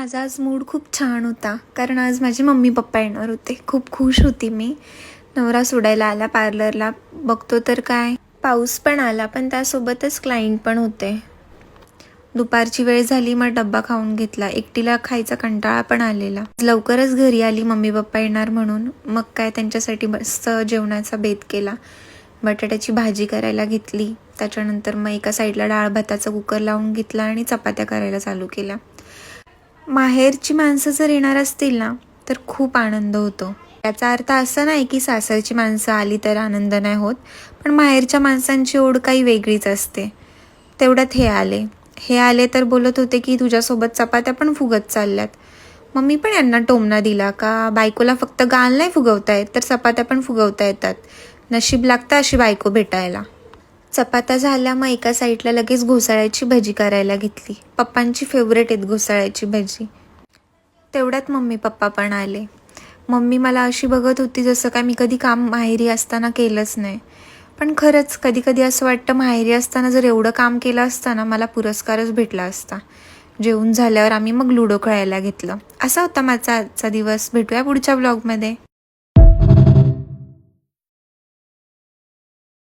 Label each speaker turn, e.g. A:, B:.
A: माझा आज मूड खूप छान होता, कारण आज माझे मम्मी पप्पा येणार होते. खूप खुश होती मी. नवरा सोडायला आला पार्लरला. बघतो तर काय, पाऊस पण आला, पण त्यासोबतच क्लायंट पण होते. दुपारची वेळ झाली, मग डब्बा खाऊन घेतला. एकटीला खायचा कंटाळा पण आलेला. लवकरच घरी आली मम्मी पप्पा येणार म्हणून. मग काय त्यांच्यासाठी मस्त जेवणाचा बेत केला. बटाट्याची भाजी करायला घेतली. त्याच्यानंतर मग एका साईडला डाळ भाताचा कुकर लावून घेतला आणि चपात्या करायला चालू केल्या. माहेरची माणसं जर येणार असतील ना, तर खूप आनंद होतो. याचा अर्थ असा नाही की सासरची माणसं आली तर आनंद नाही होत, पण माहेरच्या माणसांची ओढ काही वेगळीच असते. तेवढ्यात हे आले तर बोलत होते की तुझ्यासोबत चपात्या पण फुगत चालल्यात. मग मी पण यांना टोमणा दिला का बायकोला फक्त गाल नाही फुगवता येत, तर चपात्या पण फुगवता येतात. नशीब लागतं अशी बायको भेटायला. चपात्या झाल्या, मग एका साईडला लगेच घोसाळ्याची भजी करायला घेतली. पप्पांची फेवरेट आहेत घोसाळ्याची भजी. तेवढ्यात मम्मी पप्पा पण आले. मम्मी मला अशी बघत होती जसं काय मी कधी काम माहेरी असताना केलंच नाही. पण खरंच कधी कधी असं वाटतं, माहेरी असताना जर एवढं काम केलं असतं ना, मला पुरस्कारच भेटला असता. जेवून झाल्यावर आम्ही मग लुडो खेळायला घेतलं. असा होता माझा आजचा दिवस. भेटूया पुढच्या ब्लॉगमध्ये.